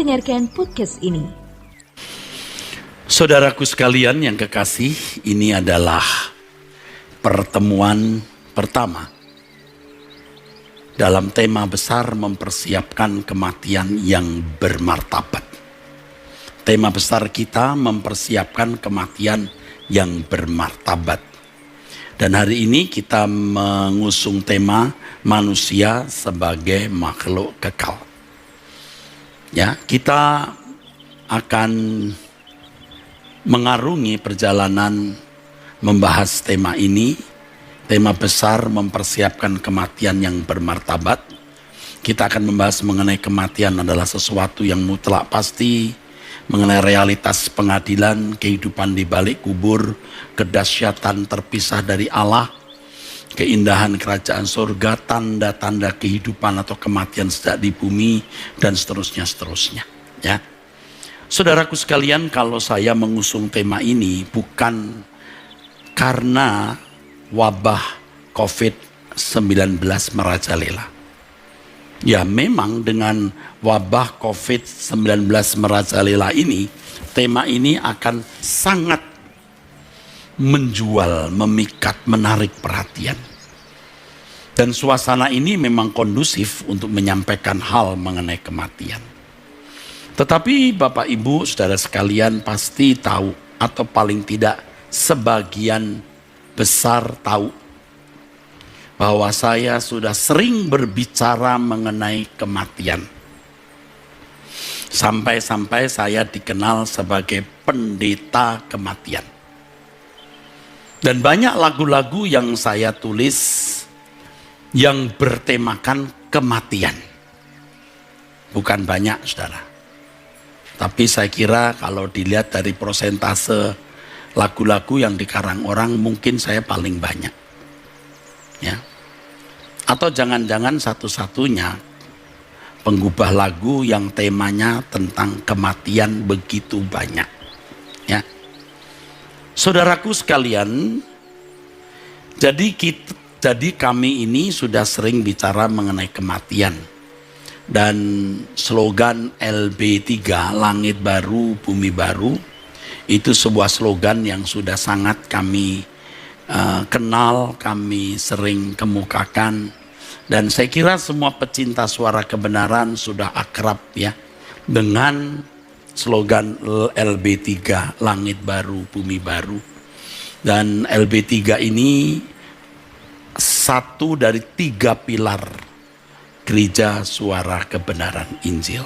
mendengarkan podcast ini. Saudaraku sekalian yang kekasih, ini adalah pertemuan pertama dalam tema besar mempersiapkan kematian yang bermartabat. Tema besar kita mempersiapkan kematian yang bermartabat. Dan hari ini kita mengusung tema manusia sebagai makhluk kekal. Ya, kita akan mengarungi perjalanan membahas tema ini. Tema besar mempersiapkan kematian yang bermartabat. Kita akan membahas mengenai kematian adalah sesuatu yang mutlak pasti, mengenai realitas pengadilan, kehidupan di balik kubur, kedahsyatan terpisah dari Allah, keindahan kerajaan surga, tanda-tanda kehidupan atau kematian sejak di bumi, dan seterusnya. Ya, saudaraku sekalian, kalau saya mengusung tema ini bukan karena wabah COVID-19 merajalela. Ya, memang dengan wabah COVID-19 merajalela ini, tema ini akan sangat menjual, memikat, menarik perhatian. Dan suasana ini memang kondusif untuk menyampaikan hal mengenai kematian. Tetapi Bapak Ibu, saudara sekalian pasti tahu, atau paling tidak sebagian besar tahu, bahwa saya sudah sering berbicara mengenai kematian. Sampai-sampai saya dikenal sebagai pendeta kematian. Dan banyak lagu-lagu yang saya tulis yang bertemakan kematian. Bukan banyak, saudara. Tapi saya kira kalau dilihat dari persentase lagu-lagu yang dikarang orang, mungkin saya paling banyak. Ya. Atau jangan-jangan satu-satunya penggubah lagu yang temanya tentang kematian begitu banyak. Ya. Saudaraku sekalian, jadi kami ini sudah sering bicara mengenai kematian. Dan slogan LB3, Langit Baru, Bumi Baru, itu sebuah slogan yang sudah sangat kami kenal, kami sering kemukakan, dan saya kira semua pecinta suara kebenaran sudah akrab ya dengan slogan LB3, Langit Baru, Bumi Baru. Dan LB3 ini satu dari 3 pilar Gereja Suara Kebenaran Injil.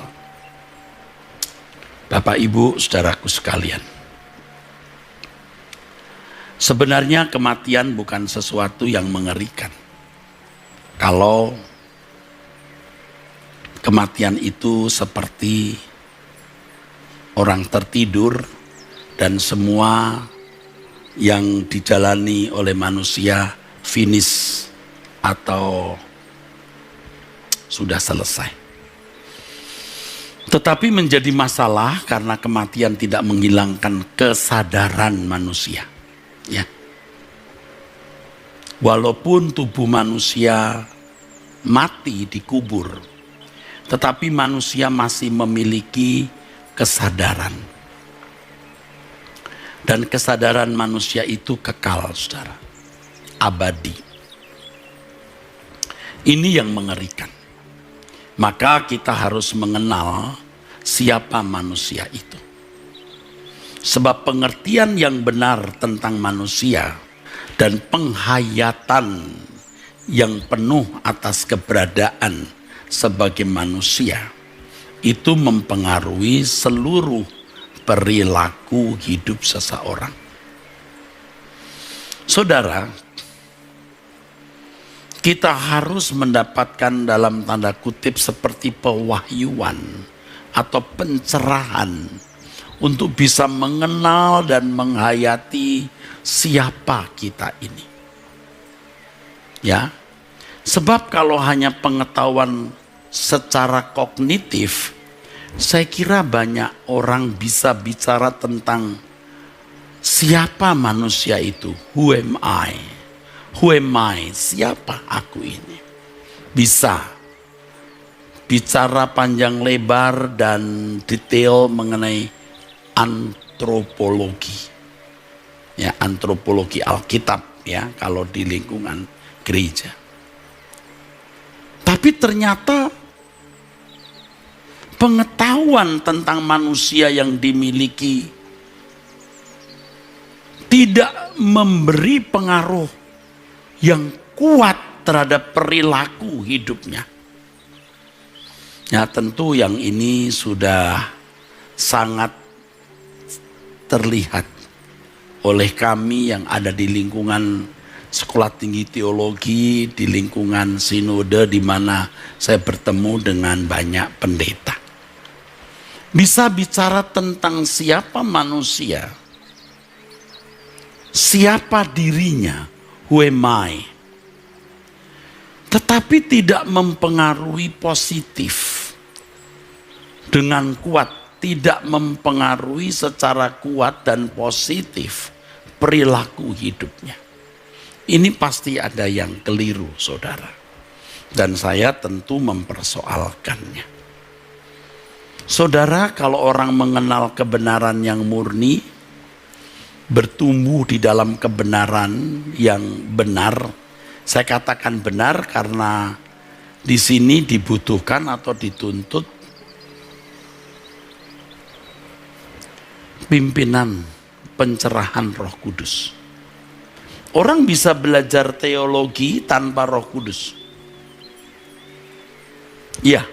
Bapak Ibu, saudaraku sekalian, sebenarnya kematian bukan sesuatu yang mengerikan. Kalau kematian itu seperti orang tertidur dan semua yang dijalani oleh manusia finish atau sudah selesai. Tetapi menjadi masalah karena kematian tidak menghilangkan kesadaran manusia. Ya. Walaupun tubuh manusia mati dikubur, tetapi manusia masih memiliki kesadaran. Dan kesadaran manusia itu kekal, saudara. Abadi. Ini yang mengerikan. Maka kita harus mengenal siapa manusia itu. Sebab pengertian yang benar tentang manusia dan penghayatan yang penuh atas keberadaan sebagai manusia itu mempengaruhi seluruh perilaku hidup seseorang. Saudara, kita harus mendapatkan dalam tanda kutip seperti pewahyuan atau pencerahan untuk bisa mengenal dan menghayati siapa kita ini. Ya. Sebab kalau hanya pengetahuan secara kognitif, saya kira banyak orang bisa bicara tentang siapa manusia itu. Who am I? Who am I? Siapa aku ini? Bisa. bicara panjang lebar dan detail mengenai antropologi. Ya, antropologi Alkitab ya kalau di lingkungan gereja. Tapi ternyata pengetahuan tentang manusia yang dimiliki tidak memberi pengaruh yang kuat terhadap perilaku hidupnya. Ya, tentu yang ini sudah sangat terlihat oleh kami yang ada di lingkungan sekolah tinggi teologi, di lingkungan sinode di mana saya bertemu dengan banyak pendeta. Bisa bicara tentang siapa manusia, siapa dirinya, who am I, tetapi tidak mempengaruhi positif dengan kuat, tidak mempengaruhi secara kuat dan positif perilaku hidupnya. Ini pasti ada yang keliru, saudara. Dan saya tentu mempersoalkannya. Saudara, kalau orang mengenal kebenaran yang murni, bertumbuh di dalam kebenaran yang benar, saya katakan benar karena di sini dibutuhkan atau dituntut pimpinan pencerahan Roh Kudus. Orang bisa belajar teologi tanpa Roh Kudus. Ya.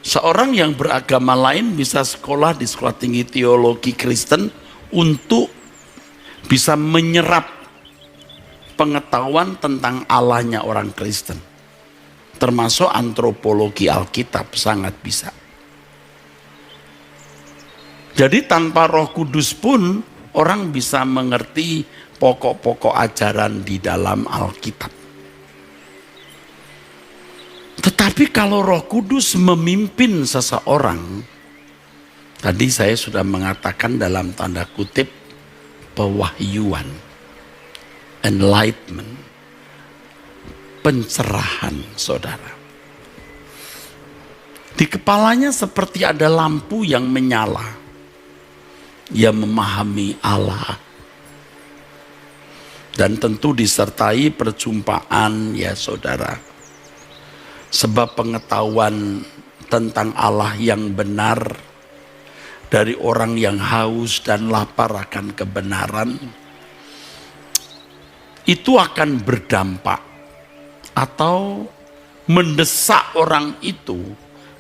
Seorang yang beragama lain bisa sekolah di sekolah tinggi teologi Kristen untuk bisa menyerap pengetahuan tentang Allahnya orang Kristen. Termasuk antropologi Alkitab sangat bisa. Jadi tanpa Roh Kudus pun orang bisa mengerti pokok-pokok ajaran di dalam Alkitab. Tetapi kalau Roh Kudus memimpin seseorang, tadi saya sudah mengatakan dalam tanda kutip pewahyuan, enlightenment, pencerahan, saudara. Di kepalanya seperti ada lampu yang menyala. Ia memahami Allah. Dan tentu disertai perjumpaan ya saudara. Sebab pengetahuan tentang Allah yang benar dari orang yang haus dan lapar akan kebenaran itu akan berdampak atau mendesak orang itu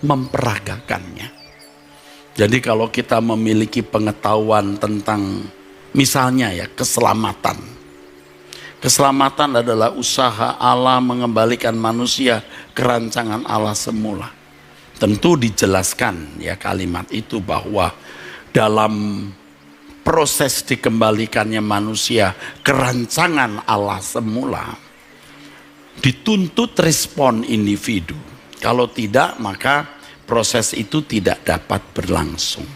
memperagakannya. Jadi kalau kita memiliki pengetahuan tentang misalnya ya keselamatan. Keselamatan adalah usaha Allah mengembalikan manusia ke rancangan Allah semula. Tentu dijelaskan ya kalimat itu bahwa dalam proses dikembalikannya manusia ke rancangan Allah semula dituntut respon individu. Kalau tidak maka proses itu tidak dapat berlangsung.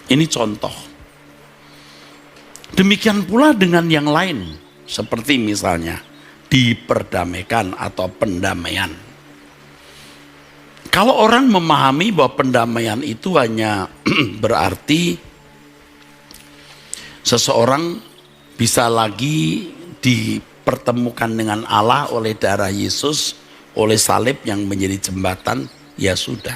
Ini contoh. Demikian pula dengan yang lain, seperti misalnya diperdamaikan atau pendamaian. Kalau orang memahami bahwa pendamaian itu hanya berarti seseorang bisa lagi dipertemukan dengan Allah oleh darah Yesus, oleh salib yang menjadi jembatan, ya sudah.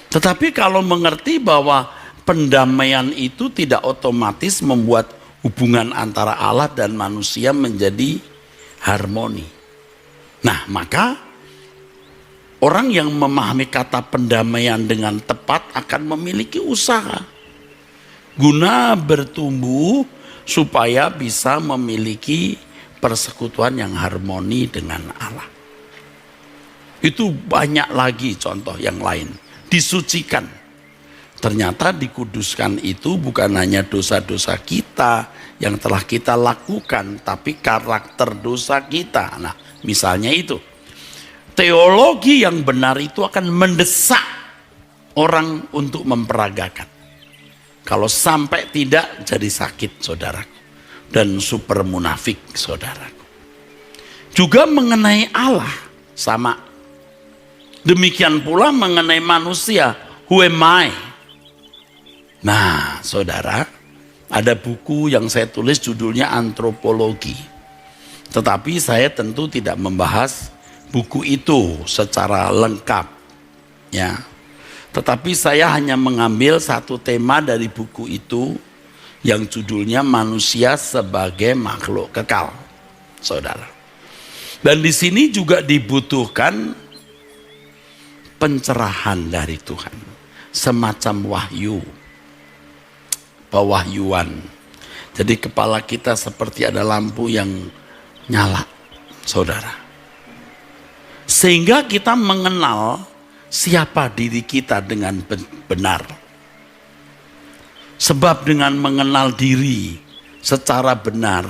Tetapi kalau mengerti bahwa pendamaian itu tidak otomatis membuat hubungan antara Allah dan manusia menjadi harmoni. Nah, maka orang yang memahami kata pendamaian dengan tepat akan memiliki usaha guna bertumbuh supaya bisa memiliki persekutuan yang harmoni dengan Allah. Itu banyak lagi contoh yang lain. Disucikan. Ternyata dikuduskan itu bukan hanya dosa-dosa kita yang telah kita lakukan, tapi karakter dosa kita. Nah, misalnya itu. Teologi yang benar itu akan mendesak orang untuk memperagakan. Kalau sampai tidak jadi sakit, saudaraku. Dan super munafik, saudaraku. Juga mengenai Allah sama. Demikian pula mengenai manusia, who am I? Nah, saudara, ada buku yang saya tulis judulnya Antropologi. Tetapi saya tentu tidak membahas buku itu secara lengkap, ya. Tetapi saya hanya mengambil satu tema dari buku itu yang judulnya Manusia sebagai Makhluk Kekal, saudara. Dan di sini juga dibutuhkan pencerahan dari Tuhan, semacam wahyu, pewahyuan. Jadi kepala kita seperti ada lampu yang nyala, saudara. Sehingga kita mengenal siapa diri kita dengan benar. Sebab dengan mengenal diri secara benar,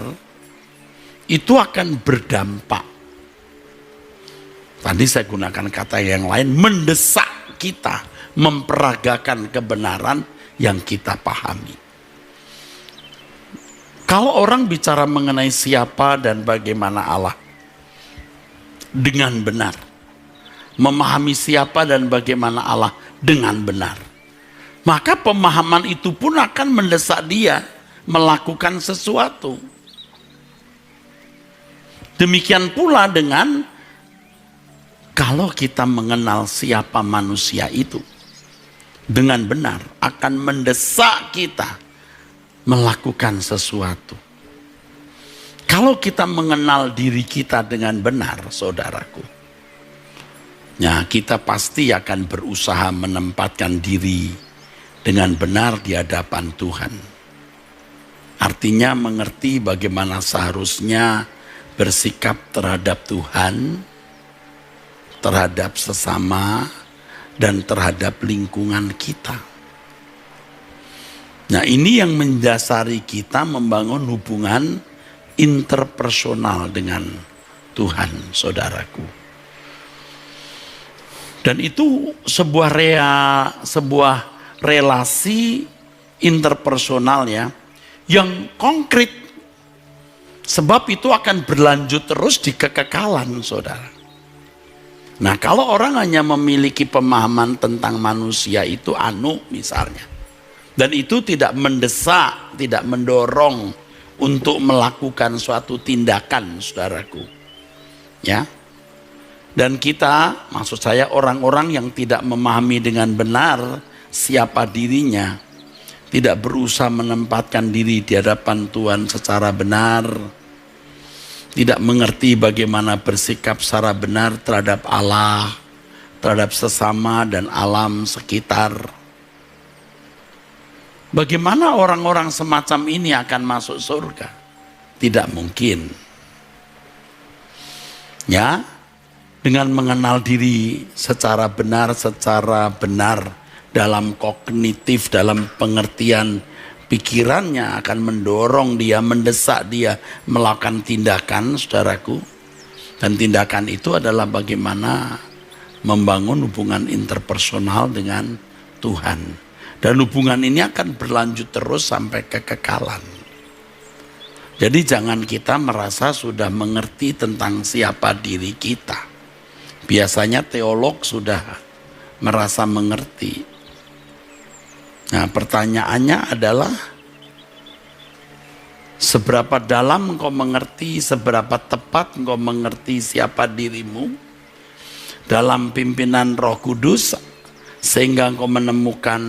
itu akan berdampak. Tadi saya gunakan kata yang lain, mendesak kita memperagakan kebenaran yang kita pahami. Kalau orang bicara mengenai siapa dan bagaimana Allah dengan benar, memahami siapa dan bagaimana Allah dengan benar, maka pemahaman itu pun akan mendesak dia melakukan sesuatu. Demikian pula dengan kalau kita mengenal siapa manusia itu dengan benar, akan mendesak kita melakukan sesuatu. Kalau kita mengenal diri kita dengan benar, saudaraku, ya, kita pasti akan berusaha menempatkan diri dengan benar di hadapan Tuhan. Artinya mengerti bagaimana seharusnya bersikap terhadap Tuhan, terhadap sesama, dan terhadap lingkungan kita. Nah, ini yang mendasari kita membangun hubungan interpersonal dengan Tuhan, saudaraku. Dan itu sebuah relasi interpersonal, ya, yang konkret. Sebab itu akan berlanjut terus di kekekalan, saudara. Nah, kalau orang hanya memiliki pemahaman tentang manusia itu misalnya, dan itu tidak mendesak, tidak mendorong untuk melakukan suatu tindakan, saudaraku, ya. Dan kita, maksud saya orang-orang yang tidak memahami dengan benar siapa dirinya, tidak berusaha menempatkan diri di hadapan Tuhan secara benar, tidak mengerti bagaimana bersikap secara benar terhadap Allah, terhadap sesama dan alam sekitar. Bagaimana orang-orang semacam ini akan masuk surga? Tidak mungkin. Ya, dengan mengenal diri secara benar dalam kognitif, dalam pengertian pikirannya akan mendorong dia, mendesak dia melakukan tindakan, saudaraku. Dan tindakan itu adalah bagaimana membangun hubungan interpersonal dengan Tuhan. Dan hubungan ini akan berlanjut terus sampai kekekalan. Jadi jangan kita merasa sudah mengerti tentang siapa diri kita. Biasanya teolog sudah merasa mengerti. Nah, pertanyaannya adalah, seberapa dalam engkau mengerti, seberapa tepat engkau mengerti siapa dirimu dalam pimpinan Roh Kudus, sehingga engkau menemukan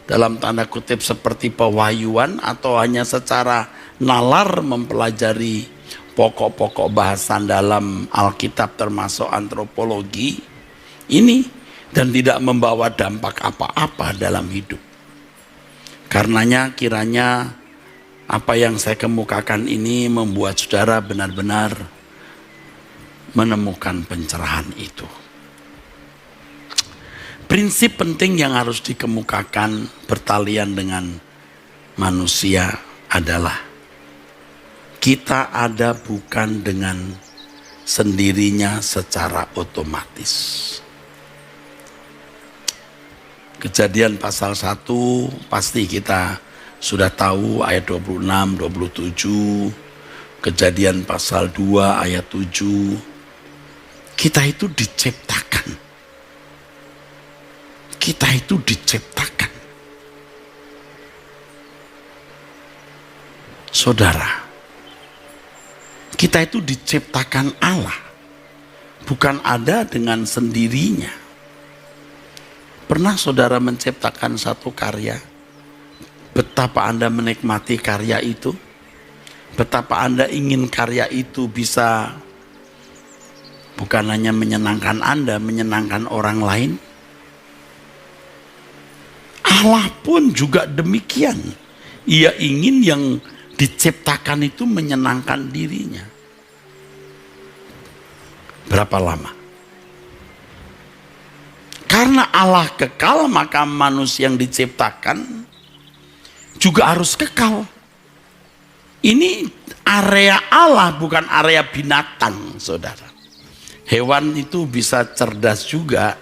dalam tanda kutip seperti pewahyuan, atau hanya secara nalar mempelajari pokok-pokok bahasan dalam Alkitab termasuk antropologi ini dan tidak membawa dampak apa-apa dalam hidup. Karenanya kiranya apa yang saya kemukakan ini membuat saudara benar-benar menemukan pencerahan itu. Prinsip penting yang harus dikemukakan bertalian dengan manusia adalah kita ada bukan dengan sendirinya secara otomatis. Kejadian pasal 1 pasti kita sudah tahu ayat 26, 27. Kejadian pasal 2 ayat 7. Kita itu diciptakan Kita itu diciptakan. Saudara, kita itu diciptakan Allah, bukan ada dengan sendirinya. Pernah saudara menciptakan satu karya? Betapa Anda menikmati karya itu? Betapa Anda ingin karya itu bisa bukan hanya menyenangkan Anda, menyenangkan orang lain? Allah pun juga demikian. Ia ingin yang diciptakan itu menyenangkan dirinya. Berapa lama? Karena Allah kekal, maka manusia yang diciptakan juga harus kekal. Ini area Allah, bukan area binatang, saudara. Hewan itu bisa cerdas juga,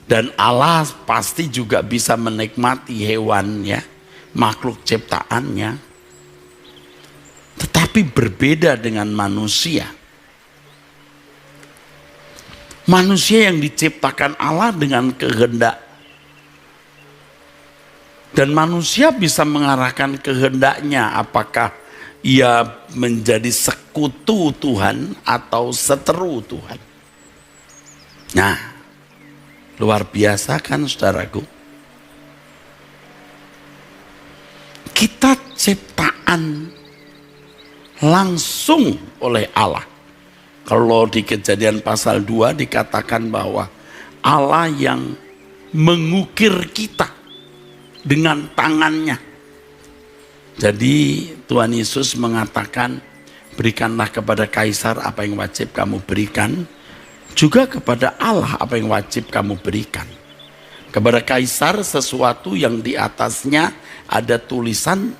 dan Allah pasti juga bisa menikmati hewan, ya, makhluk ciptaannya. Tetapi berbeda dengan manusia. Manusia yang diciptakan Allah dengan kehendak. Dan manusia bisa mengarahkan kehendaknya, apakah ia menjadi sekutu Tuhan atau seteru Tuhan. Nah, luar biasa kan saudaraku? Kita ciptaan langsung oleh Allah. Kalau di Kejadian pasal 2 dikatakan bahwa Allah yang mengukir kita dengan tangannya. Jadi Tuhan Yesus mengatakan, berikanlah kepada kaisar apa yang wajib kamu berikan, juga kepada Allah apa yang wajib kamu berikan. Kepada kaisar sesuatu yang di atasnya ada tulisan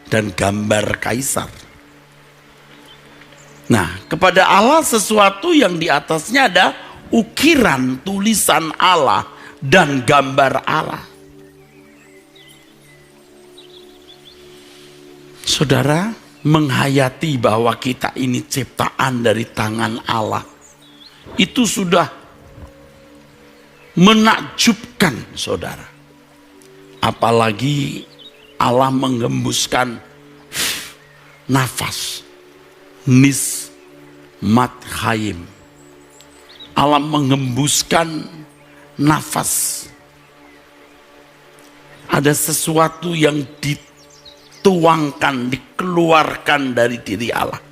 dan gambar kaisar. Nah, kepada Allah sesuatu yang di atasnya ada ukiran tulisan Allah dan gambar Allah. Saudara, menghayati bahwa kita ini ciptaan dari tangan Allah, itu sudah menakjubkan, saudara. Apalagi Allah menggembuskan nafas, nismat hayim. Allah menggembuskan nafas. Ada sesuatu yang dituangkan, dikeluarkan dari diri Allah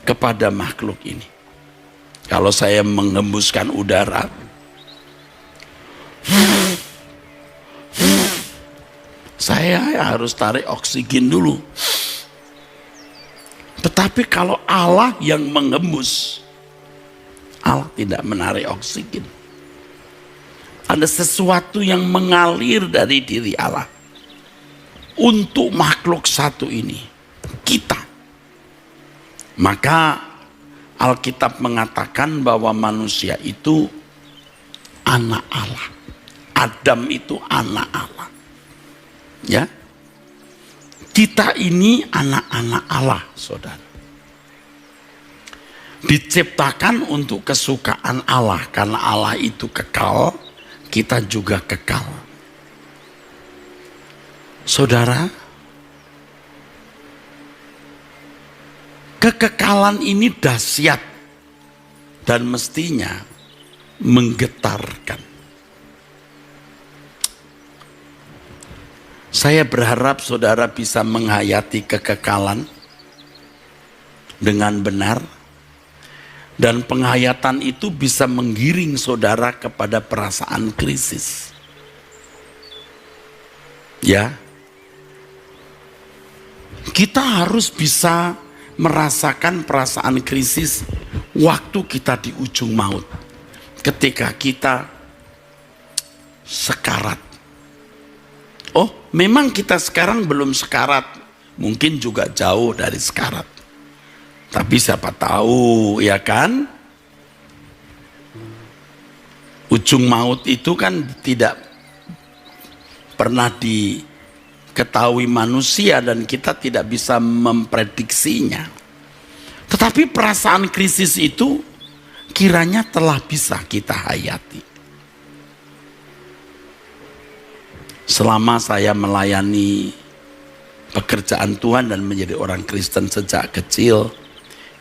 kepada makhluk ini. Kalau saya menghembuskan udara, saya harus tarik oksigen dulu. Tetapi kalau Allah yang menghembus, Allah tidak menarik oksigen. Ada sesuatu yang mengalir dari diri Allah untuk makhluk satu ini, kita. Maka Alkitab mengatakan bahwa manusia itu anak Allah. Adam itu anak Allah. Ya. Kita ini anak-anak Allah, saudara. Diciptakan untuk kesukaan Allah. Karena Allah itu kekal, kita juga kekal. Saudara, kekekalan ini dahsyat dan mestinya menggetarkan. Saya berharap saudara bisa menghayati kekekalan dengan benar, dan penghayatan itu bisa menggiring saudara kepada perasaan krisis. Ya, kita harus bisa merasakan perasaan krisis waktu kita di ujung maut, ketika kita sekarat. Oh, memang kita sekarang belum sekarat, mungkin juga jauh dari sekarat. Tapi siapa tahu, ya kan? Ujung maut itu kan tidak pernah diketahui manusia dan kita tidak bisa memprediksinya. Tetapi perasaan krisis itu kiranya telah bisa kita hayati. Selama saya melayani pekerjaan Tuhan dan menjadi orang Kristen sejak kecil,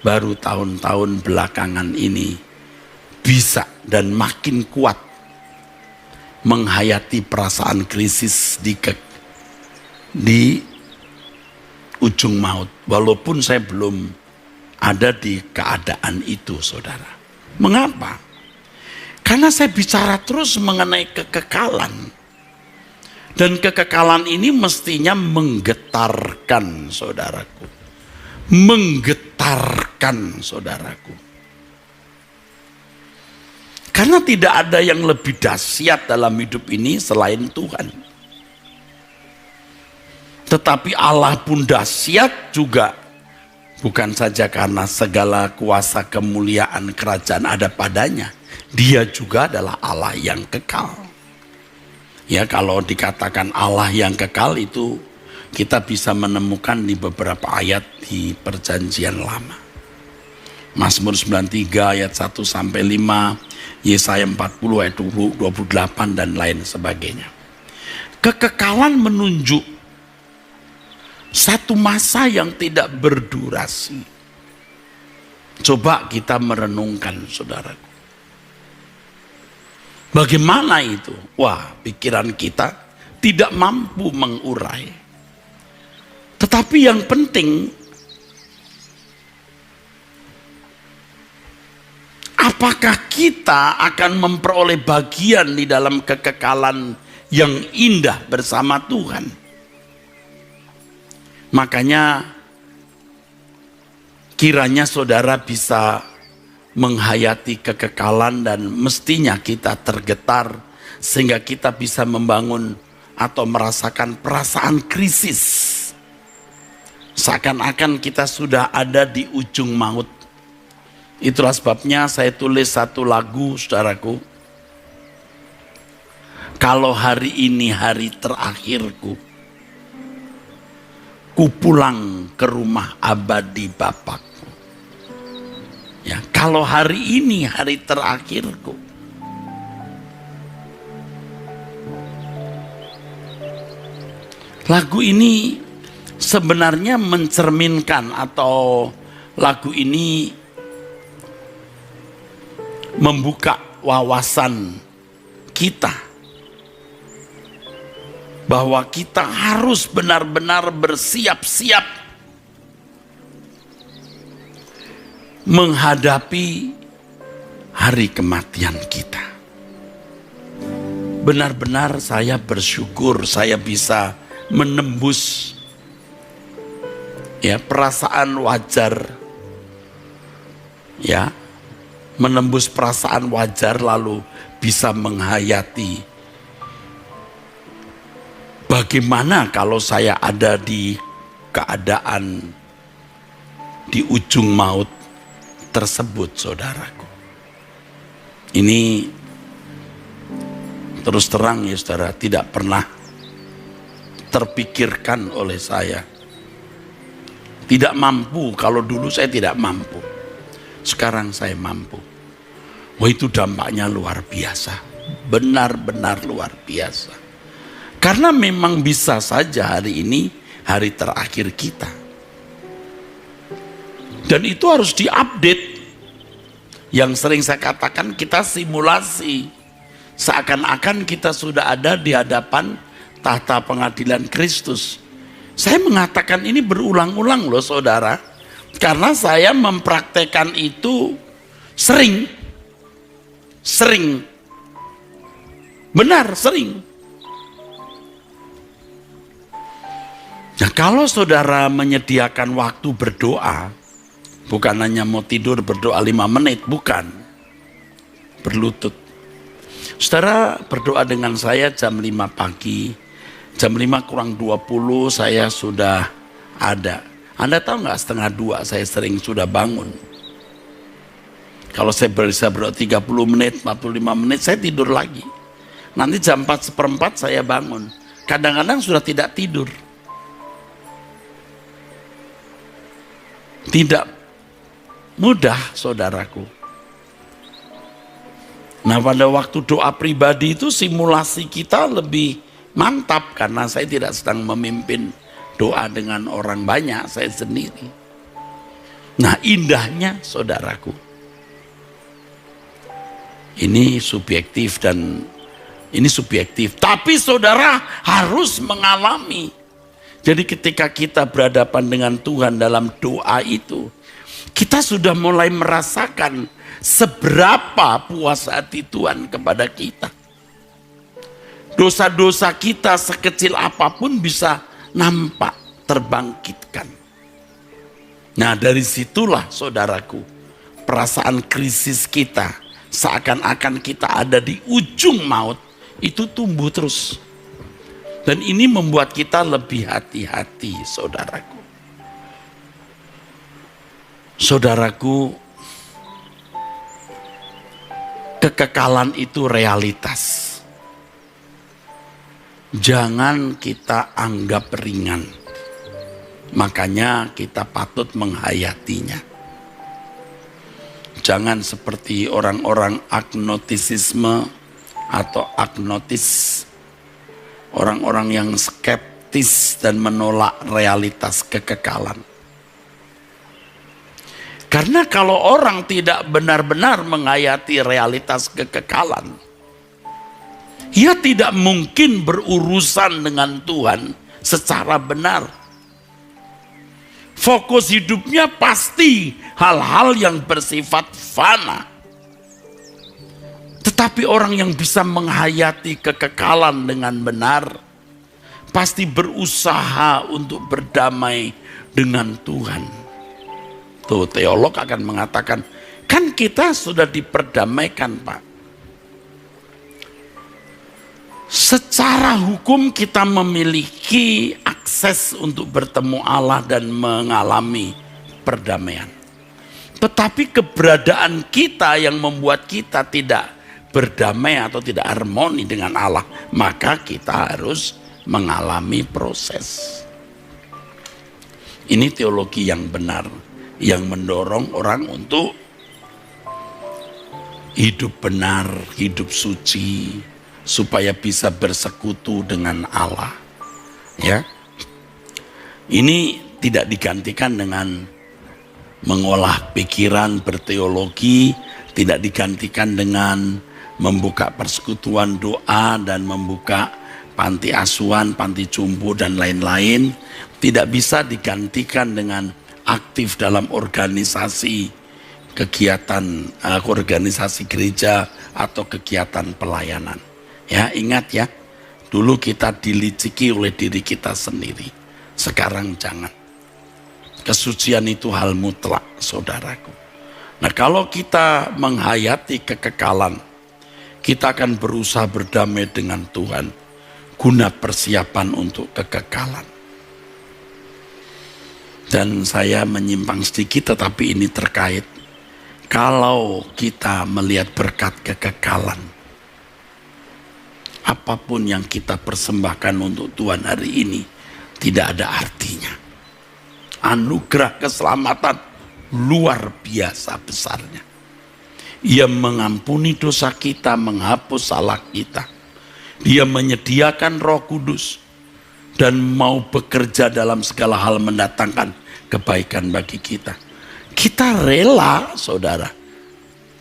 baru tahun-tahun belakangan ini bisa dan makin kuat menghayati perasaan krisis di ujung maut. Walaupun saya belum ada di keadaan itu, saudara. Mengapa? Karena saya bicara terus mengenai kekekalan. Dan kekekalan ini mestinya menggetarkan saudaraku. Menggetarkan saudaraku. Karena tidak ada yang lebih dahsyat dalam hidup ini selain Tuhan. Tetapi Allah pun dahsyat juga. Bukan saja karena segala kuasa kemuliaan kerajaan ada padanya. Dia juga adalah Allah yang kekal. Ya, kalau dikatakan Allah yang kekal itu kita bisa menemukan di beberapa ayat di Perjanjian Lama. Mazmur 93 ayat 1 sampai 5, Yesaya 40 ayat 28 dan lain sebagainya. Kekekalan menunjuk satu masa yang tidak berdurasi. Coba kita merenungkan, saudaraku. Bagaimana itu? Wah, pikiran kita tidak mampu mengurai. Tetapi yang penting, apakah kita akan memperoleh bagian di dalam kekekalan yang indah bersama Tuhan? Makanya kiranya saudara bisa menghayati kekekalan dan mestinya kita tergetar sehingga kita bisa membangun atau merasakan perasaan krisis. Seakan-akan kita sudah ada di ujung maut. Itulah sebabnya saya tulis satu lagu, saudaraku. Kalau hari ini hari terakhirku, ku pulang ke rumah abadi Bapakku. Ya, kalau hari ini hari terakhirku. Lagu ini sebenarnya mencerminkan atau lagu ini membuka wawasan kita bahwa kita harus benar-benar bersiap-siap menghadapi hari kematian kita. Benar-benar saya bersyukur saya bisa menembus ya perasaan wajar, ya menembus perasaan wajar lalu bisa menghayati bagaimana kalau saya ada di keadaan di ujung maut tersebut, saudaraku. Ini terus terang ya saudara, tidak pernah terpikirkan oleh saya. Tidak mampu, kalau dulu saya tidak mampu. Sekarang saya mampu. Wah, itu dampaknya luar biasa. Benar-benar luar biasa. Karena memang bisa saja hari ini hari terakhir kita. Dan itu harus diupdate. Yang sering saya katakan kita simulasi. Seakan-akan kita sudah ada di hadapan tahta pengadilan Kristus. Saya mengatakan ini berulang-ulang loh saudara. Karena saya mempraktekkan itu sering. Sering. Benar, sering. Nah, kalau saudara menyediakan waktu berdoa, bukan hanya mau tidur berdoa 5 menit, bukan. Berlutut. Saudara berdoa dengan saya jam 5 pagi, jam 5 kurang 20 saya sudah ada. Anda tahu nggak, 1:30 saya sering sudah bangun. Kalau saya bisa berdoa 30 menit, 45 menit, saya tidur lagi. Nanti jam 4:15 saya bangun. Kadang-kadang sudah tidak tidur. Tidak mudah, saudaraku. Nah, pada waktu doa pribadi itu simulasi kita lebih Mantap, karena saya tidak sedang memimpin doa dengan orang banyak, saya sendiri. Nah, indahnya saudaraku, ini subjektif tapi saudara harus mengalami. Jadi ketika kita berhadapan dengan Tuhan dalam doa itu, kita sudah mulai merasakan seberapa puas hati Tuhan kepada kita. Dosa-dosa kita sekecil apapun bisa nampak terbangkitkan. Nah, dari situlah saudaraku, perasaan krisis kita, seakan-akan kita ada di ujung maut, itu tumbuh terus. Dan ini membuat kita lebih hati-hati, saudaraku. Saudaraku, kekekalan itu realitas. Jangan kita anggap ringan. Makanya kita patut menghayatinya. Jangan seperti orang-orang agnostisisme atau agnotis, orang-orang yang skeptis dan menolak realitas kekekalan. Karena kalau orang tidak benar-benar menghayati realitas kekekalan, ia tidak mungkin berurusan dengan Tuhan secara benar. Fokus hidupnya pasti hal-hal yang bersifat fana. Tetapi orang yang bisa menghayati kekekalan dengan benar, pasti berusaha untuk berdamai dengan Tuhan. Tuh, teolog akan mengatakan, kan kita sudah diperdamaikan, Pak. Secara hukum kita memiliki akses untuk bertemu Allah dan mengalami perdamaian. Tetapi keberadaan kita yang membuat kita tidak berdamai atau tidak harmoni dengan Allah, maka kita harus mengalami proses. Ini teologi yang benar, yang mendorong orang untuk hidup benar, hidup suci, supaya bisa bersekutu dengan Allah. Ya, ini tidak digantikan dengan mengolah pikiran berteologi, tidak digantikan dengan membuka persekutuan doa dan membuka panti asuhan, panti jumbo dan lain-lain. Tidak bisa digantikan dengan aktif dalam organisasi kegiatan, organisasi gereja atau kegiatan pelayanan. Ya, ingat ya, dulu kita diliciki oleh diri kita sendiri. Sekarang jangan. Kesucian itu hal mutlak, saudaraku. Nah, kalau kita menghayati kekekalan, kita akan berusaha berdamai dengan Tuhan guna persiapan untuk kekekalan. Dan saya menyimpang sedikit, tetapi ini terkait. Kalau kita melihat berkat kekekalan, apapun yang kita persembahkan untuk Tuhan hari ini tidak ada artinya. Anugerah keselamatan luar biasa besarnya. Ia mengampuni dosa kita, menghapus salah kita. Dia menyediakan Roh Kudus dan mau bekerja dalam segala hal mendatangkan kebaikan bagi kita. Kita rela, saudara,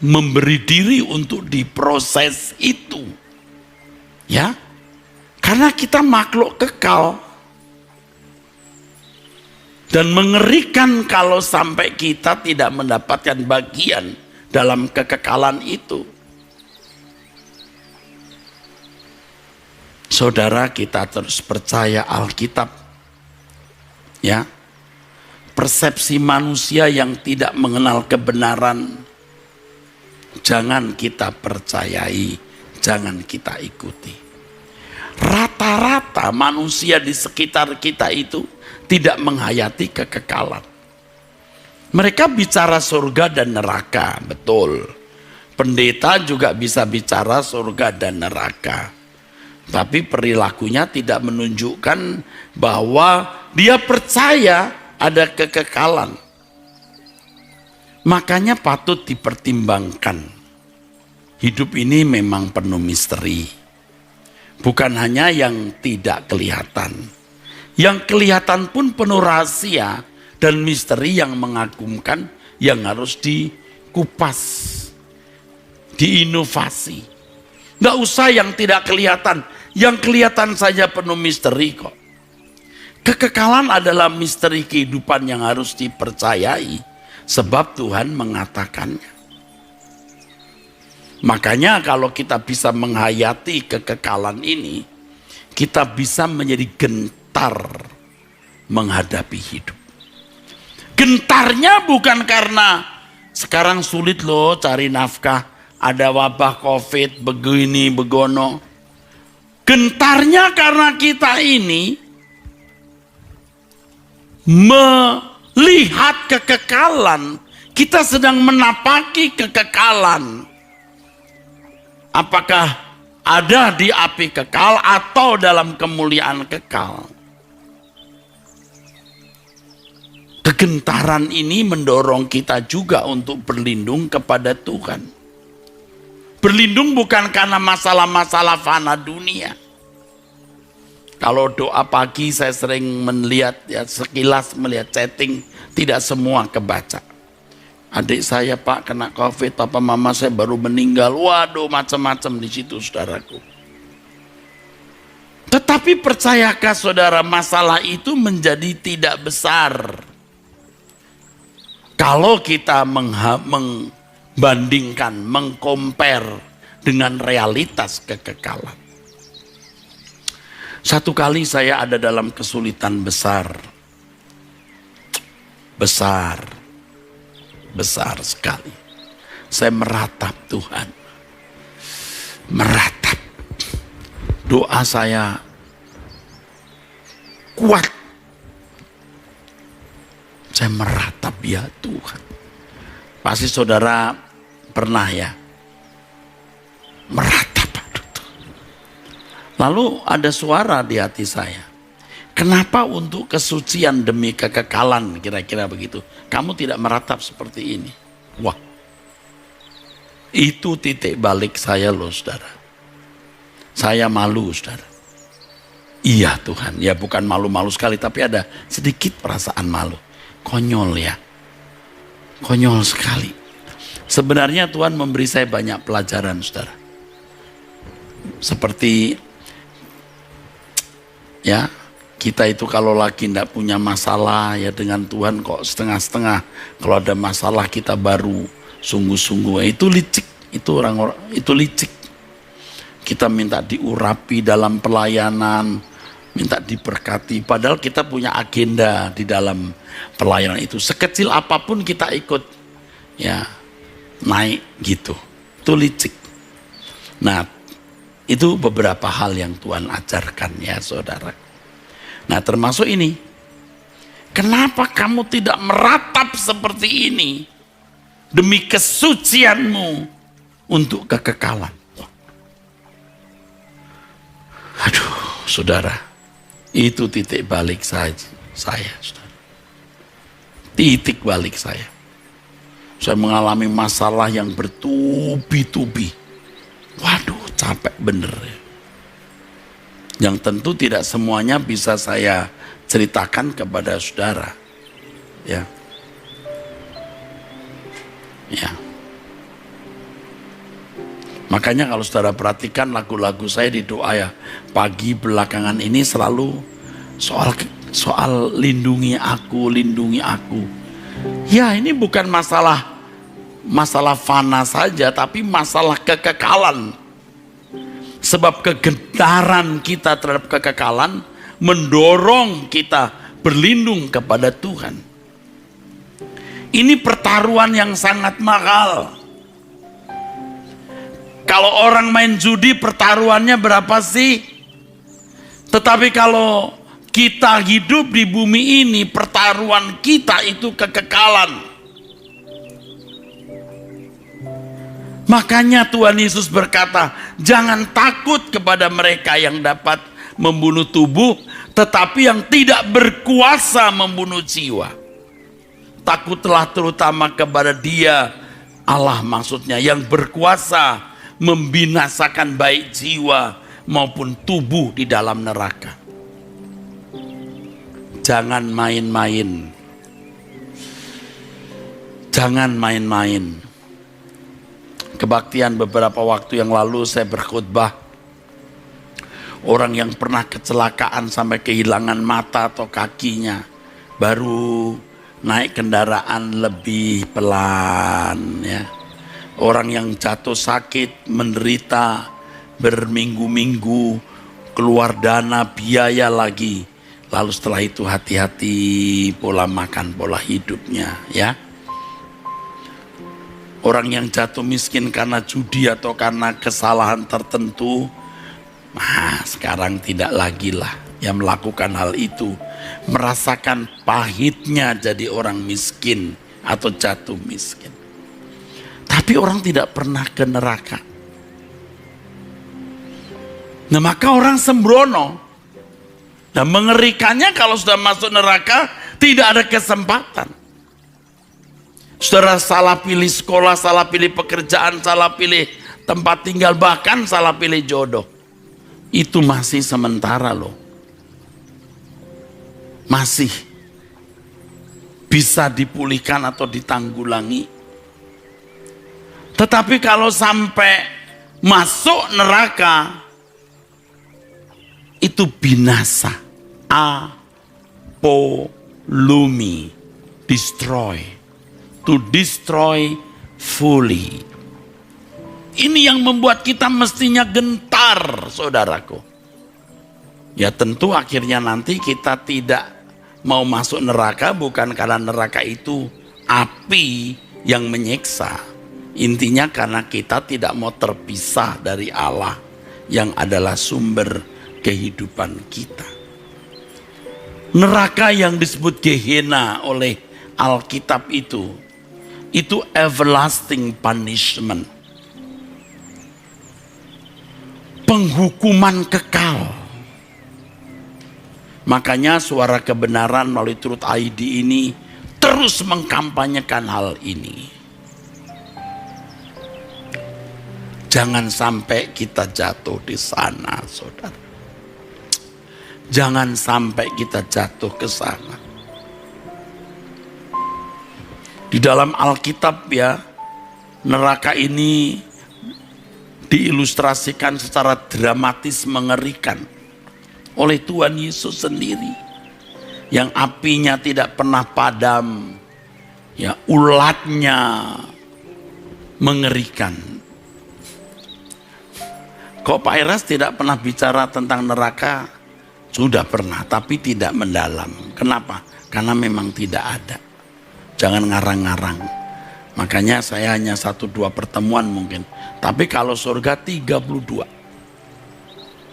memberi diri untuk diproses itu. Ya, karena kita makhluk kekal. Dan mengerikan kalau sampai kita tidak mendapatkan bagian dalam kekekalan itu. Saudara, kita terus percaya Alkitab. Ya, persepsi manusia yang tidak mengenal kebenaran jangan kita percayai, jangan kita ikuti. Rata-rata manusia di sekitar kita itu tidak menghayati kekekalan. Mereka bicara surga dan neraka, betul. Pendeta juga bisa bicara surga dan neraka. Tapi perilakunya tidak menunjukkan bahwa dia percaya ada kekekalan. Makanya patut dipertimbangkan. Hidup ini memang penuh misteri. Bukan hanya yang tidak kelihatan. Yang kelihatan pun penuh rahasia dan misteri yang mengagumkan, yang harus dikupas, diinovasi. Nggak usah yang tidak kelihatan, yang kelihatan saja penuh misteri kok. Kekekalan adalah misteri kehidupan yang harus dipercayai, sebab Tuhan mengatakannya. Makanya kalau kita bisa menghayati kekekalan ini, kita bisa menjadi gentar menghadapi hidup. Gentarnya bukan karena sekarang sulit loh cari nafkah, ada wabah COVID, begini, begono. Gentarnya karena kita ini melihat kekekalan, kita sedang menapaki kekekalan. Apakah ada di api kekal atau dalam kemuliaan kekal? Kegentaran ini mendorong kita juga untuk berlindung kepada Tuhan. Berlindung bukan karena masalah-masalah fana dunia. Kalau doa pagi saya sering melihat, ya sekilas melihat chatting, tidak semua kebaca. Adik saya Pak kena COVID, papa mama saya baru meninggal. Waduh, macam-macam di situ saudaraku. Tetapi percayakah saudara, masalah itu menjadi tidak besar kalau kita membandingkan, mengcompare dengan realitas kekekalan. Satu kali saya ada dalam kesulitan besar sekali. Saya meratap Tuhan. Meratap. Doa saya kuat. Saya meratap, ya Tuhan. Pasti saudara pernah ya. Meratap. Lalu ada suara di hati saya. Kenapa untuk kesucian demi kekekalan, kira-kira begitu, kamu tidak meratap seperti ini? Wah, itu titik balik saya loh saudara. Saya malu saudara. Iya Tuhan, ya bukan malu-malu sekali, tapi ada sedikit perasaan malu. Konyol ya, konyol sekali. Sebenarnya Tuhan memberi saya banyak pelajaran saudara. Seperti ya, kita itu kalau lagi tidak punya masalah ya dengan Tuhan kok setengah-setengah. Kalau ada masalah kita baru sungguh-sungguh. Itu licik, itu orang-orang itu licik. Kita minta diurapi dalam pelayanan, minta diberkati. Padahal kita punya agenda di dalam pelayanan itu. Sekecil apapun kita ikut, ya naik gitu. Itu licik. Nah, itu beberapa hal yang Tuhan ajarkan ya saudara. Nah termasuk ini. Kenapa kamu tidak meratap seperti ini? Demi kesucianmu untuk kekekalan. Aduh saudara. Itu titik balik saya saudara. Titik balik saya. Saya mengalami masalah yang bertubi-tubi. Waduh capek bener ya. Yang tentu tidak semuanya bisa saya ceritakan kepada saudara. Ya. Ya. Makanya kalau saudara perhatikan lagu-lagu saya di doa ya, pagi belakangan ini selalu soal lindungi aku, lindungi aku. Ya, ini bukan masalah fana saja, tapi masalah kekekalan. Sebab kegentaran kita terhadap kekekalan mendorong kita berlindung kepada Tuhan. Ini pertaruhan yang sangat mahal. Kalau orang main judi pertaruhannya berapa sih? Tetapi kalau kita hidup di bumi ini, pertaruhan kita itu kekekalan. Makanya Tuhan Yesus berkata, jangan takut kepada mereka yang dapat membunuh tubuh, tetapi yang tidak berkuasa membunuh jiwa. Takutlah terutama kepada Dia, Allah maksudnya, yang berkuasa membinasakan baik jiwa maupun tubuh di dalam neraka. Jangan main-main. Jangan main-main. Kebaktian beberapa waktu yang lalu saya berkhutbah. Orang yang pernah kecelakaan sampai kehilangan mata atau kakinya, baru naik kendaraan lebih pelan ya. Orang yang jatuh sakit, menderita berminggu-minggu, keluar dana, biaya lagi. Lalu setelah itu hati-hati pola makan, pola hidupnya ya. Orang yang jatuh miskin karena judi atau karena kesalahan tertentu, sekarang tidak lagi lah yang melakukan hal itu. Merasakan pahitnya jadi orang miskin atau jatuh miskin. Tapi orang tidak pernah ke neraka. Nah maka orang sembrono. Dan mengerikannya kalau sudah masuk neraka tidak ada kesempatan. Saudara salah pilih sekolah, salah pilih pekerjaan, salah pilih tempat tinggal, bahkan salah pilih jodoh. Itu masih sementara loh. Masih bisa dipulihkan atau ditanggulangi. Tetapi kalau sampai masuk neraka, itu binasa. Apolumi, destroy. To destroy fully. Ini yang membuat kita mestinya gentar, saudaraku. Ya tentu akhirnya nanti kita tidak mau masuk neraka bukan karena neraka itu api yang menyiksa. Intinya karena kita tidak mau terpisah dari Allah yang adalah sumber kehidupan kita. Neraka yang disebut Gehenna oleh Alkitab itu everlasting punishment. Penghukuman kekal. Makanya Suara Kebenaran melalui Truth ID ini terus mengkampanyekan hal ini. Jangan sampai kita jatuh di sana, saudara. Jangan sampai kita jatuh ke sana. Di dalam Alkitab ya, neraka ini diilustrasikan secara dramatis mengerikan oleh Tuhan Yesus sendiri. Yang apinya tidak pernah padam, ya ulatnya mengerikan. Kok Pak Eras tidak pernah bicara tentang neraka? Sudah pernah, tapi tidak mendalam. Kenapa? Karena memang tidak ada. Jangan ngarang-ngarang. Makanya saya hanya 1-2 pertemuan mungkin. Tapi kalau surga 32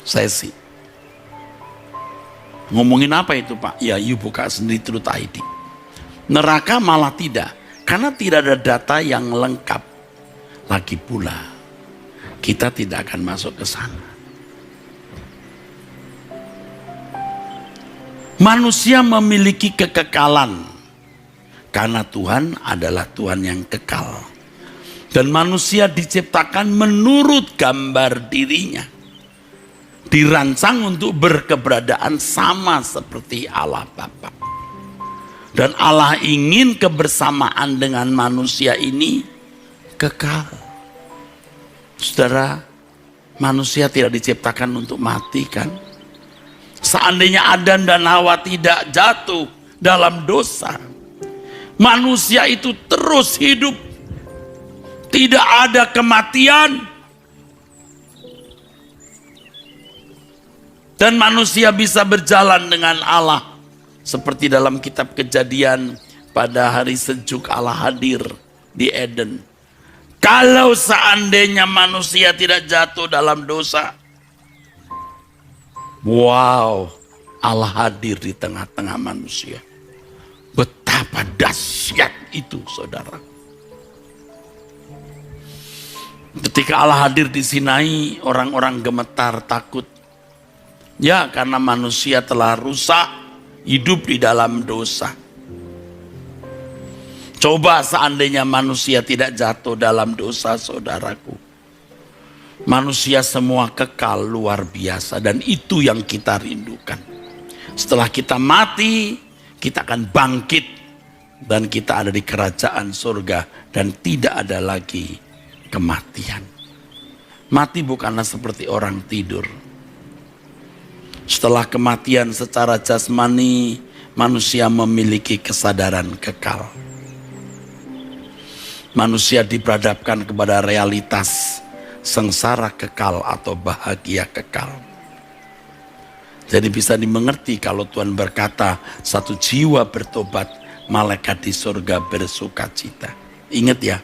sesi. Ngomongin apa itu Pak? Ya you buka sendiri Truth ID. Neraka malah tidak. Karena tidak ada data yang lengkap. Lagi pula kita tidak akan masuk ke sana. Manusia memiliki kekekalan. Karena Tuhan adalah Tuhan yang kekal. Dan manusia diciptakan menurut gambar dirinya. Dirancang untuk berkeberadaan sama seperti Allah Bapa. Dan Allah ingin kebersamaan dengan manusia ini kekal. Saudara, manusia tidak diciptakan untuk mati kan? Seandainya Adam dan Hawa tidak jatuh dalam dosa, manusia itu terus hidup. Tidak ada kematian. Dan manusia bisa berjalan dengan Allah. Seperti dalam kitab Kejadian, pada hari sejuk Allah hadir di Eden. Kalau seandainya manusia tidak jatuh dalam dosa, wow, Allah hadir di tengah-tengah manusia. Betapa dahsyat itu, saudara. Ketika Allah hadir di Sinai, orang-orang gemetar, takut. Ya, karena manusia telah rusak, hidup di dalam dosa. Coba seandainya manusia tidak jatuh dalam dosa, saudaraku. Manusia semua kekal luar biasa, dan itu yang kita rindukan. Setelah kita mati, kita akan bangkit dan kita ada di kerajaan surga dan tidak ada lagi kematian. Mati bukanlah seperti orang tidur. Setelah kematian secara jasmani, manusia memiliki kesadaran kekal. Manusia diperhadapkan kepada realitas sengsara kekal atau bahagia kekal. Jadi bisa dimengerti kalau Tuhan berkata, satu jiwa bertobat, malaikat di surga bersukacita. Ingat ya,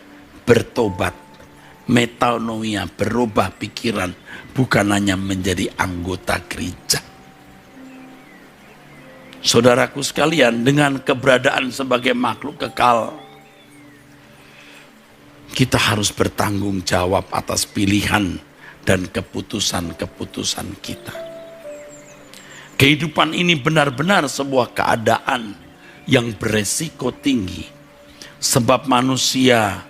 bertobat, metanoia, berubah pikiran, bukan hanya menjadi anggota gereja. Saudaraku sekalian, dengan keberadaan sebagai makhluk kekal, kita harus bertanggung jawab atas pilihan dan keputusan-keputusan kita. Kehidupan ini benar-benar sebuah keadaan yang beresiko tinggi. Sebab manusia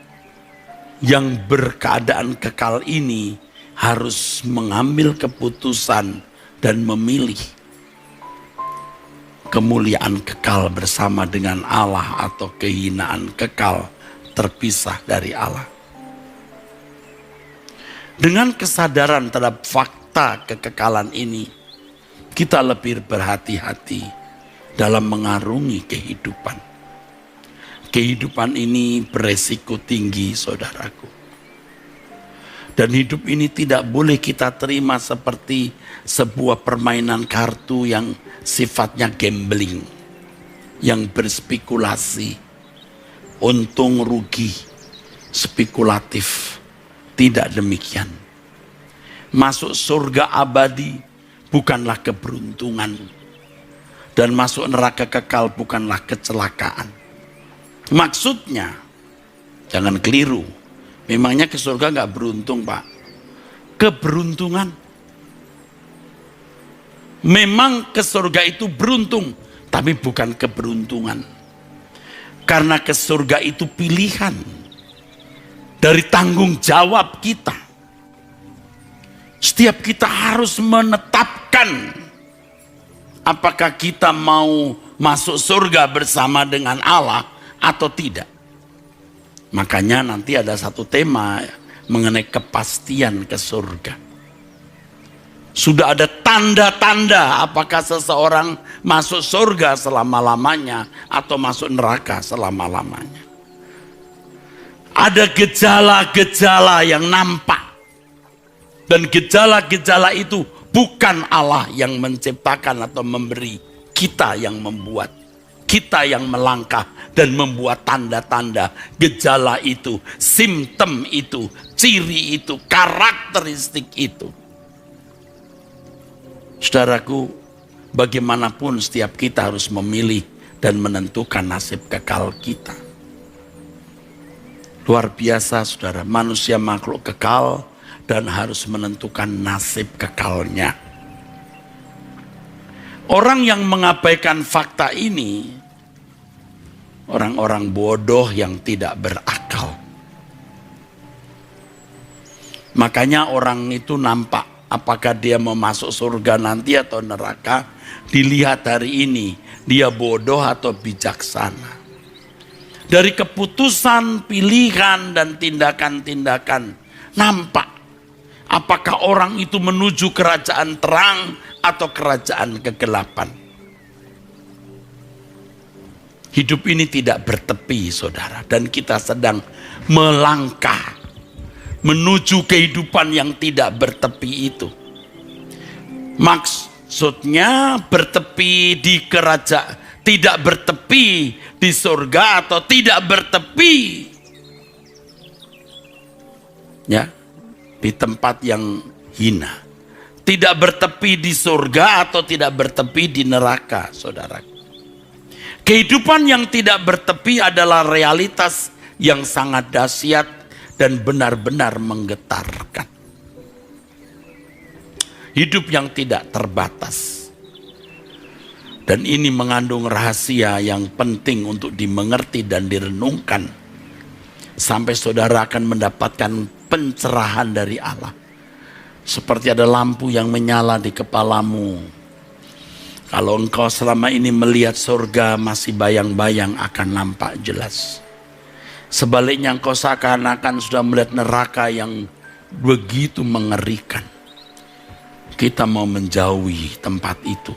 yang berkeadaan kekal ini harus mengambil keputusan dan memilih kemuliaan kekal bersama dengan Allah atau kehinaan kekal terpisah dari Allah. Dengan kesadaran terhadap fakta kekekalan ini, kita lebih berhati-hati dalam mengarungi kehidupan. Kehidupan ini beresiko tinggi, saudaraku. Dan hidup ini tidak boleh kita terima seperti sebuah permainan kartu yang sifatnya gambling, yang berspekulasi, untung rugi, spekulatif. Tidak demikian. Masuk surga abadi bukanlah keberuntungan, dan masuk neraka kekal bukanlah kecelakaan. Maksudnya, jangan keliru. Memangnya ke surga nggak beruntung, Pak? Keberuntungan. Memang ke surga itu beruntung, tapi bukan keberuntungan. Karena ke surga itu pilihan dari tanggung jawab kita. Setiap kita harus menetapkan apakah kita mau masuk surga bersama dengan Allah atau tidak. Makanya nanti ada satu tema mengenai kepastian ke surga. Sudah ada tanda-tanda apakah seseorang masuk surga selama-lamanya atau masuk neraka selama-lamanya. Ada gejala-gejala yang nampak. Dan gejala-gejala itu bukan Allah yang menciptakan atau memberi. Kita yang membuat. Kita yang melangkah dan membuat tanda-tanda, gejala itu, simptom itu, ciri itu, karakteristik itu. Saudaraku, bagaimanapun setiap kita harus memilih dan menentukan nasib kekal kita. Luar biasa, saudara, manusia makhluk kekal dan harus menentukan nasib kekalnya. Orang yang mengabaikan fakta ini, orang-orang bodoh yang tidak berakal. Makanya orang itu nampak apakah dia mau masuk surga nanti atau neraka, dilihat hari ini, dia bodoh atau bijaksana. Dari keputusan, pilihan, dan tindakan-tindakan, nampak apakah orang itu menuju kerajaan terang atau kerajaan kegelapan. Hidup ini tidak bertepi, saudara, dan kita sedang melangkah menuju kehidupan yang tidak bertepi itu. Maksudnya bertepi di kerajaan, tidak bertepi di surga atau tidak bertepi ya di tempat yang hina. Tidak bertepi di surga atau tidak bertepi di neraka, saudara. Kehidupan yang tidak bertepi adalah realitas yang sangat dahsyat dan benar-benar menggetarkan. Hidup yang tidak terbatas. Dan ini mengandung rahasia yang penting untuk dimengerti dan direnungkan. Sampai saudara akan mendapatkan pencerahan dari Allah. seperti ada lampu yang menyala di kepalamu. Kalau engkau selama ini melihat surga masih bayang-bayang, akan nampak jelas. Sebaliknya engkau seakan-akan sudah melihat neraka yang begitu mengerikan. Kita mau menjauhi tempat itu.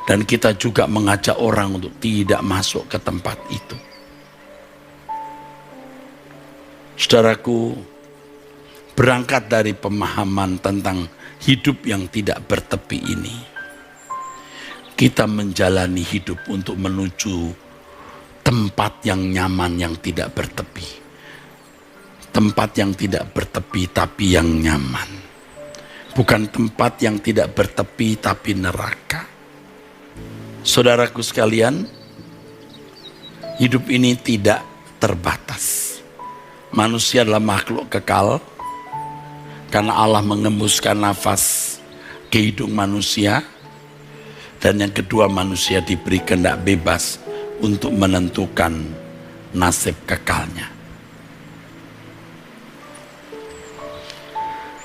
Dan kita juga mengajak orang untuk tidak masuk ke tempat itu. Saudaraku, berangkat dari pemahaman tentang hidup yang tidak bertepi ini, kita menjalani hidup untuk menuju tempat yang nyaman yang tidak bertepi. Tempat yang tidak bertepi tapi yang nyaman. Bukan tempat yang tidak bertepi tapi neraka. Saudaraku sekalian, hidup ini tidak terbatas. Manusia adalah makhluk kekal karena Allah mengembuskan nafas ke hidung manusia. Dan yang kedua, manusia diberi kehendak bebas untuk menentukan nasib kekalnya.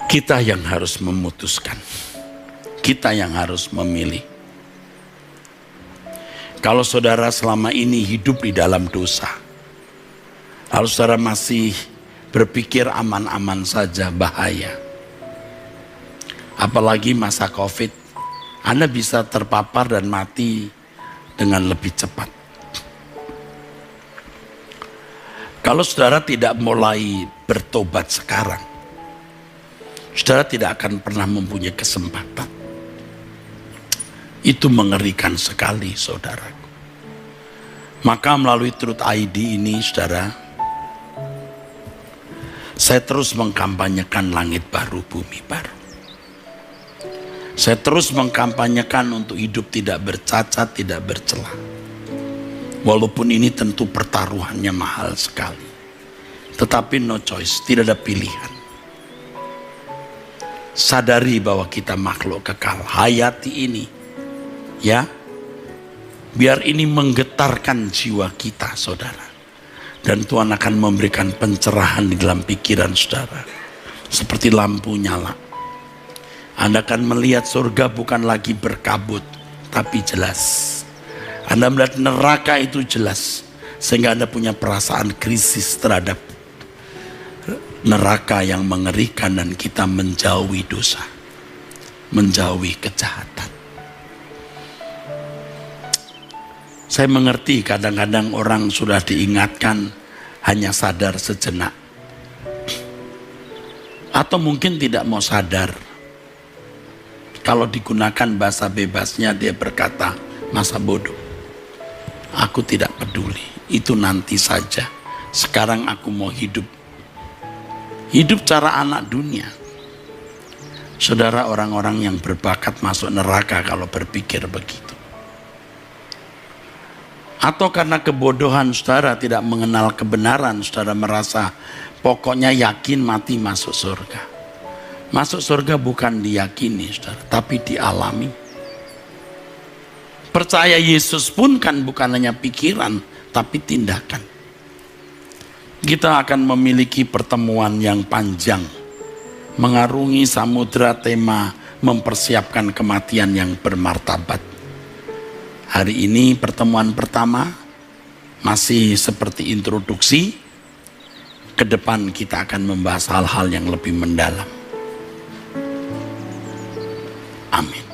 Kita yang harus memutuskan. Kita yang harus memilih. Kalau saudara selama ini hidup di dalam dosa, lalu saudara masih berpikir aman-aman saja, bahaya. Apalagi masa COVID, Anda bisa terpapar dan mati dengan lebih cepat. Kalau saudara tidak mulai bertobat sekarang, saudara tidak akan pernah mempunyai kesempatan. Itu mengerikan sekali, saudaraku. Maka melalui Truth ID ini, saudara, saya terus mengkampanyekan langit baru, bumi baru. Saya terus mengkampanyekan untuk hidup tidak bercacat, tidak bercela. Walaupun ini tentu pertaruhannya mahal sekali. Tetapi no choice, tidak ada pilihan. Sadari bahwa kita makhluk kekal, hayati ini. Ya, biar ini menggetarkan jiwa kita, saudara. Dan Tuhan akan memberikan pencerahan di dalam pikiran saudara. Seperti lampu nyala. Anda akan melihat surga bukan lagi berkabut, tapi jelas. Anda melihat neraka itu jelas. Sehingga Anda punya perasaan krisis terhadap neraka yang mengerikan. Dan kita menjauhi dosa. Menjauhi kejahatan. Saya mengerti kadang-kadang orang sudah diingatkan hanya sadar sejenak. Atau mungkin tidak mau sadar. Kalau digunakan bahasa bebasnya, dia berkata, masa bodoh. Aku tidak peduli, itu nanti saja. Sekarang aku mau hidup. Hidup cara anak dunia. Saudara, orang-orang yang berbakat masuk neraka kalau berpikir begitu. Atau karena kebodohan saudara tidak mengenal kebenaran, saudara merasa pokoknya yakin mati masuk surga. Masuk surga bukan diyakini, saudara, tapi dialami. Percaya Yesus pun kan bukan hanya pikiran, tapi tindakan. Kita akan memiliki pertemuan yang panjang, mengarungi samudera tema mempersiapkan kematian yang bermartabat. Hari ini pertemuan pertama, masih seperti introduksi. Ke depan kita akan membahas hal-hal yang lebih mendalam. Amin.